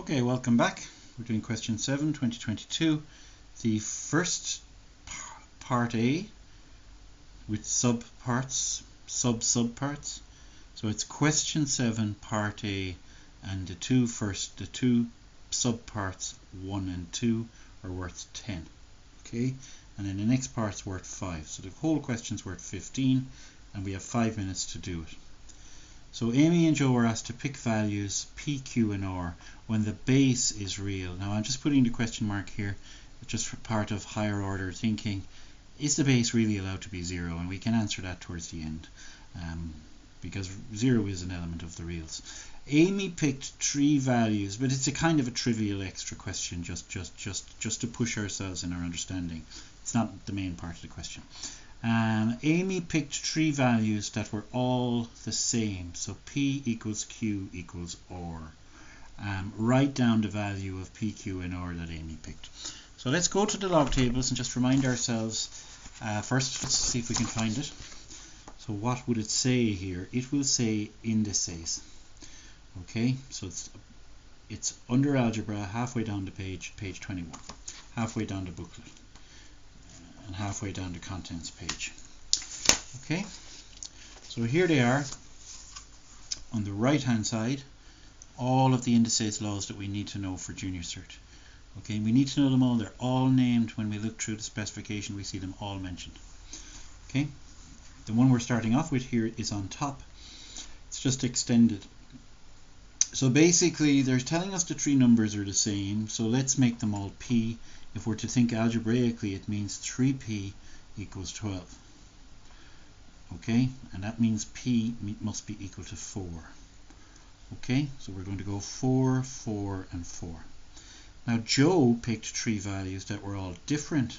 Okay, welcome back. We're doing question 7, 2022. The first part A with subparts, subparts. So it's question 7, part A, and the two subparts 1 and 2 are worth 10. Okay, and then the next part's worth 5. So the whole question's worth 15, and we have 5 minutes to do it. So Amy and Joe were asked to pick values P, Q and R when the base is real. Now I'm just putting the question mark here just for part of higher order thinking. Is the base really allowed to be 0? And we can answer that towards the end because 0 is an element of the reals. Amy picked 3 values, but it's a kind of a trivial extra question just to push ourselves in our understanding. It's not the main part of the question. Amy picked 3 values that were all the same, so P equals Q equals R. Write down the value of P, Q and R that Amy picked. So let's go to the log tables and just remind ourselves. First, let's see if we can find it. So what would it say here? It will say indices. Okay, so it's under algebra, halfway down the page 21, halfway down the booklet, and halfway down the contents page. Okay, so here they are on the right hand side, all of the indices laws that we need to know for Junior Cert. Okay, we need to know them all. They're all named. When we look through the specification, we see them all mentioned. Okay, the one we're starting off with here is on top. It's just extended. So basically they're telling us the 3 numbers are the same, so let's make them all P. If we're to think algebraically, it means 3P equals 12. Okay, and that means P must be equal to 4. Okay, so we're going to go 4, 4 and 4. Now Joe picked 3 values that were all different.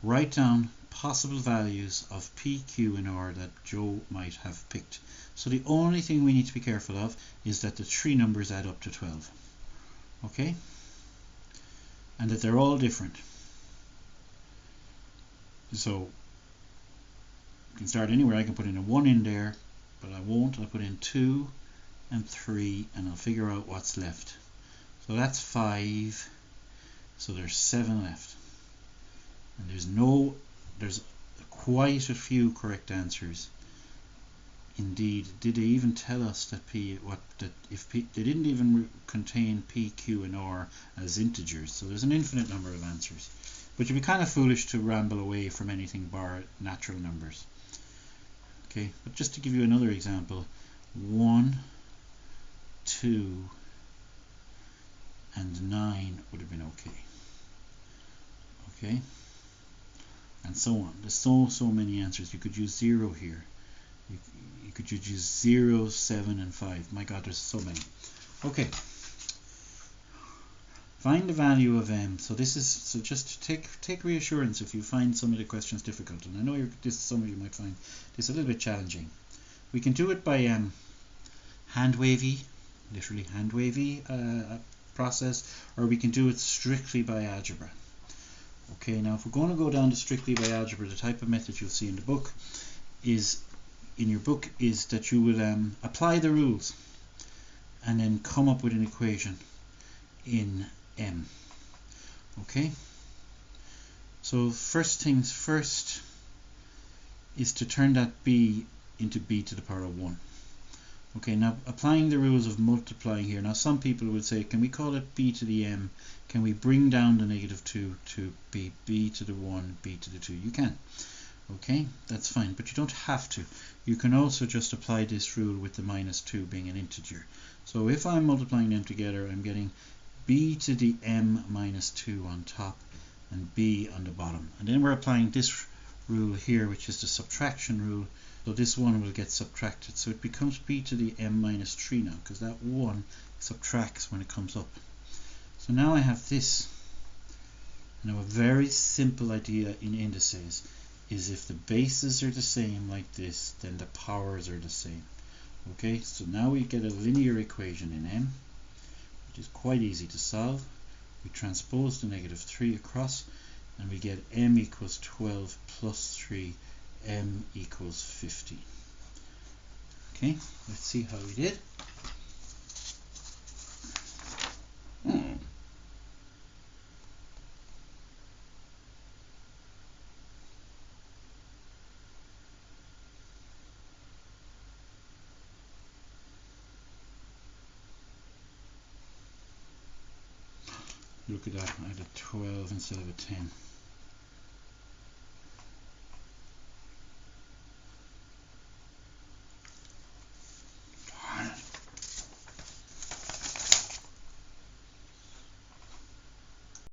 Write down possible values of P, Q and R that Joe might have picked. So the only thing we need to be careful of is that the 3 numbers add up to 12. Okay, and that they're all different. So you can start anywhere. I can put in a 1 in there, but I won't. I'll put in 2 and 3 and I'll figure out what's left. So that's 5, so there's 7 left, and there's quite a few correct answers. Indeed, did they even tell us that if P, they didn't even contain P, Q and R as integers, so there's an infinite number of answers. But you'd be kind of foolish to ramble away from anything bar natural numbers. Okay, but just to give you another example, 1, 2 and 9 would have been okay. Okay, and so on. There's so many answers. You could use 0 here. You could use 0, 7 and 5. My God, there's so many. Okay, find the value of M. So this is, so just take reassurance if you find some of the questions difficult, and I know some of you might find this a little bit challenging. We can do it by hand wavy, literally hand wavy process, or we can do it strictly by algebra. Okay, now if we're going to go down to strictly by algebra, the type of method you'll see in the book is that you will apply the rules and then come up with an equation in M. Okay, so first things first is to turn that B into B to the power of 1. Okay, now applying the rules of multiplying here. Now some people would say, can we call it B to the M? Can we bring down the -2 to be B to the 1, B to the 2? You can. Okay, that's fine, but you don't have to. You can also just apply this rule with the -2 being an integer. So if I'm multiplying them together, I'm getting B to the M minus 2 on top and B on the bottom. And then we're applying this rule here, which is the subtraction rule. So this 1 will get subtracted. So it becomes B to the M minus 3 now, because that 1 subtracts when it comes up. So now I have this. Now a very simple idea in indices is if the bases are the same like this, then the powers are the same. Okay, so now we get a linear equation in M, which is quite easy to solve. We transpose the -3 across, and we get M equals 12 plus 3, M equals 50. Okay, let's see how we did. Look at that, I had a 12 instead of a 10.